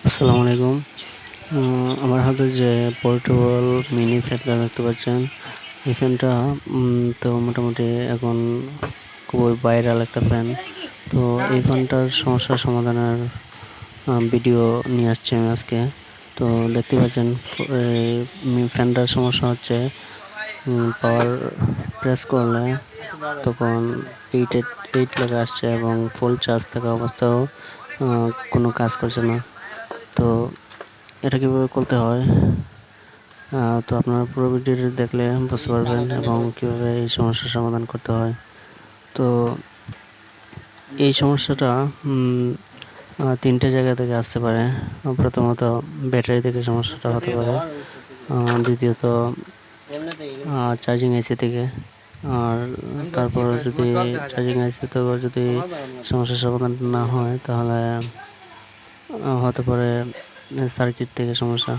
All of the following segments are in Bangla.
আসসালামু আলাইকুম। আমার হাতে যে পোর্টেবল মিনি ফ্যানটা দেখতে পাচ্ছেন, এই ফ্যানটা তো মোটামুটি এখন খুবই ভাইরাল একটা ফ্যান। তো এই ফ্যানটার সমস্যার সমাধানের ভিডিও নিয়ে আসছি আমি আজকে। তো দেখতে পাচ্ছেন ফ্যানটার সমস্যা হচ্ছে পাওয়ার প্রেস করলে তখন 8 লেখা আসছে এবং ফুল চার্জ থাকা অবস্থাও কোনো কাজ করছে না। তো এটা কিভাবে করতে হয়, তো আপনারা পুরো ভিডিওটি দেখলে বুঝতে পারবেন এবং কিভাবে এই সমস্যার সমাধান করতে হয়। তো এই সমস্যাটা তিনটে জায়গা থেকে আসতে পারে। প্রথমত ব্যাটারি থেকে সমস্যাটা হতে পারে, দ্বিতীয়ত চার্জিং আইসি থেকে, আর তারপর যদি চার্জিং আইসি থেকে যদি সমস্যার সমাধান না হয় তাহলে হতে পারে সার্কিট থেকে সমস্যা।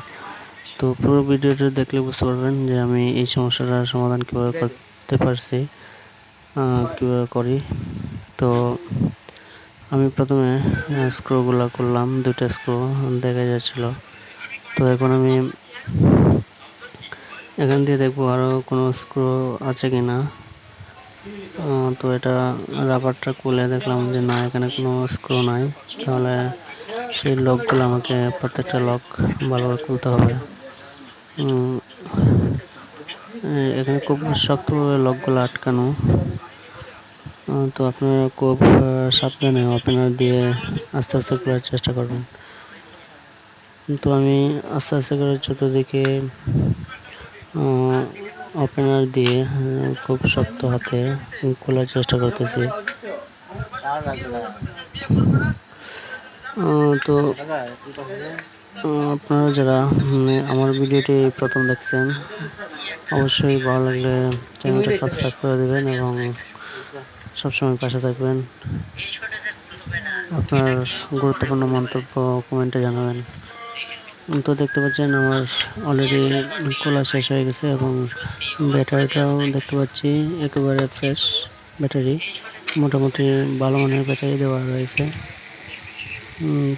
তো পুরো ভিডিওটা দেখলে বুঝতে পারবেন যে আমি এই সমস্যাটার সমাধান কিভাবে করতে পারছি, কিভাবে করি। তো আমি প্রথমে স্ক্রুগুলো করলাম, দুইটা স্ক্রু দেখা যাচ্ছিল। তো এখন আমি এখান দিয়ে দেখবো আরো কোনো স্ক্রু আছে কিনা। তো এটা রাবারটা খুলে দেখলাম যে না, এখানে কোনো স্ক্রু নাই। তাহলে সেই লকগুলো আমাকে প্রত্যেকটা লক ভালোভাবে খুলতে হবে। এখানে খুব শক্তভাবে লকগুলো আটকানো। তো আপনারা খুব সাবধানে ওপেনার দিয়ে আস্তে আস্তে খোলার চেষ্টা করবেন। তো আমি আস্তে আস্তে করে চতুর্দিকে ওপেনার দিয়ে খুব শক্ত হাতে খোলার চেষ্টা করতেছি। তো আপনারা যারা আমার ভিডিওটি প্রথম দেখছেন, অবশ্যই ভালো লাগলে চ্যানেলটা সাবস্ক্রাইব করে দেবেন এবং সবসময় পাশে থাকবেন। আপনার গুরুত্বপূর্ণ মন্তব্য কমেন্টে জানাবেন। তো দেখতে পাচ্ছেন আমার অলরেডি খোলা শেষ হয়ে গেছে এবং ব্যাটারিটাও দেখতে পাচ্ছি একেবারে ফ্রেশ ব্যাটারি, মোটামুটি ভালো মানের ব্যাটারি দেওয়া রয়েছে।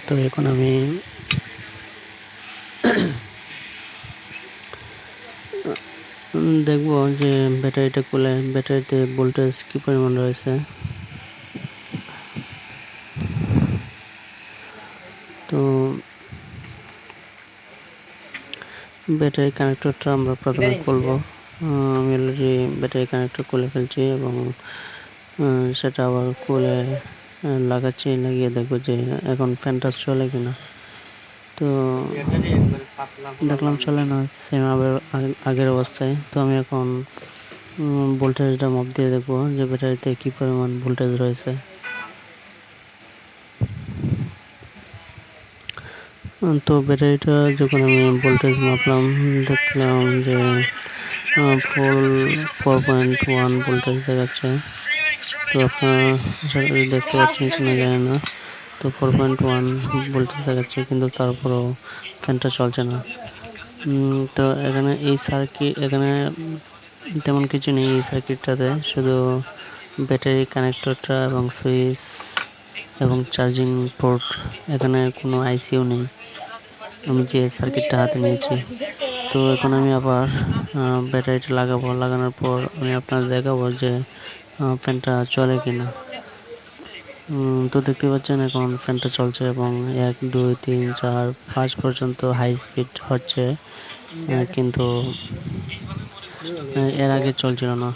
তো এখন আমি দেখব যে ব্যাটারিটা খুলে ব্যাটারিতে ভোল্টেজ কি পরিমাণ রয়েছে। তো ব্যাটারি কানেক্টরটা আমরা প্রথমে খুলব। আমি অলরেডি ব্যাটারি কানেক্টর খুলে ফেলছি এবং সেটা আবার খুলে লাগাচ্ছি, লাগিয়ে দেখবো যে এখন ফ্যানটা চলে কিনা। তো দেখলাম চলে না, সেম আগের অবস্থায়। তো আমি এখন ভোল্টেজটা মাপ দিয়ে দেখবো যে ব্যাটারিতে কি পরিমাণ ভোল্টেজ রয়েছে। তো ব্যাটারিটা যখন আমি ভোল্টেজ মাপলাম, দেখলাম যে 4.1 ভোল্টেজ দেখাচ্ছে। তো আপনারা আশা করি দেখতে পাচ্ছেন কিনা জানি না। তো 4.1 ভোল্টেজ দেখাচ্ছে, কিন্তু তারপরও ফ্যানটা চলছে না। তো এখানে এখানে তেমন কিছু নেই এই সার্কিটটাতে, শুধু ব্যাটারি কানেক্টরটা এবং সুইচ এবং চার্জিং পোর্ট। এখানে কোনো আইসিও নেই আমি যে সার্কিটটা হাতে নিয়েছি। তো এখন আমি আবার ব্যাটারিটা লাগাবো, লাগানোর পর আমি আপনাদের দেখাবো যে ফ্যানটা চলে কিনা। তো দেখতে পাচ্ছেন এখন ফ্যানটা চলছে এবং 1 2 3 4 5 পর্যন্ত হাই স্পিড হচ্ছে, কিন্তু এর আগে চলছিল না।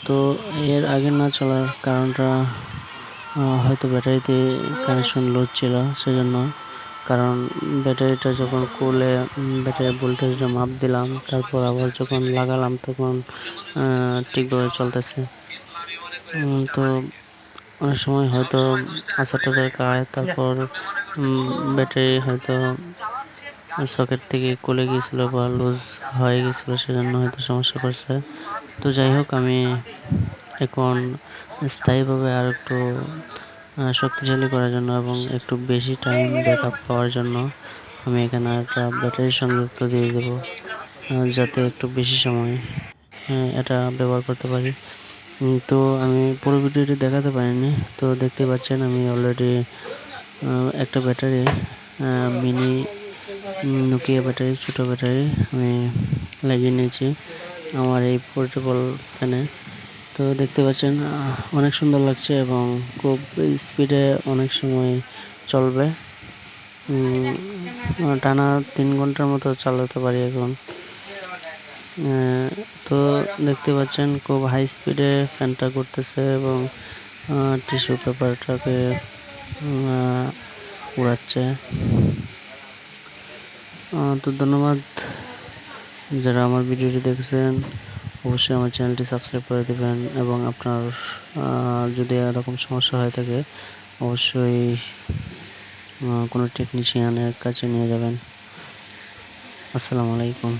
তো এর আগে না চলার কারণটা হয়তো ব্যাটারিতে কানেকশন লুজ ছিল সেজন্য। কারণ ব্যাটারিটা যখন খুলে ব্যাটারির ভোল্টেজটা মাপ দিলাম, তারপর আবার যখন লাগালাম তখন ঠিকভাবে চলতেছে। তো অনেক সময় হয়তো আচার টাচার খায়, তারপর ব্যাটারি হয়তো সকেট থেকে খুলে গিয়েছিল বা লুজ হয়ে গেছিলো, সেজন্য হয়তো সমস্যা করছে। তো যাই হোক, আমি এখন স্থায়ীভাবে আর একটু শক্তিশালী করার জন্য এবং একটু বেশি টাইম ব্যাকআপ পাওয়ার জন্য আমি এখানে একটা ব্যাটারি সংযুক্ত দিয়ে দেবো, যাতে একটু বেশি সময় এটা ব্যবহার করতে পারি। তো আমি পুরো ভিডিওটি দেখাতে পারিনি। তো দেখতে পাচ্ছেন আমি অলরেডি একটা ব্যাটারি মিনি নোকিয়া ব্যাটারি, ছোট ব্যাটারি আমি লাগিয়ে নিয়েছি আমার এই পোর্টেবল ফ্যানে। তো দেখতে পাচ্ছেন অনেক সুন্দর লাগছে এবং খুব স্পিডে অনেক সময় চলবে। টানা 3 ঘন্টার মতো চালাতে পারি এখন। তো দেখতে পাচ্ছেন খুব হাই স্পিডে ফ্যানটা ঘুরতেছে এবং টিস্যু পেপারটাকে উড়াচ্ছে। তো ধন্যবাদ যারা আমার ভিডিওটি দেখছেন, অবশ্যই আমার চ্যানেলটি সাবস্ক্রাইব করে দেবেন এবং আপনার যদি এরকম সমস্যা হয়ে থাকে অবশ্যই কোনো টেকনিশিয়ানের কাছে নিয়ে যাবেন। আসসালামু আলাইকুম।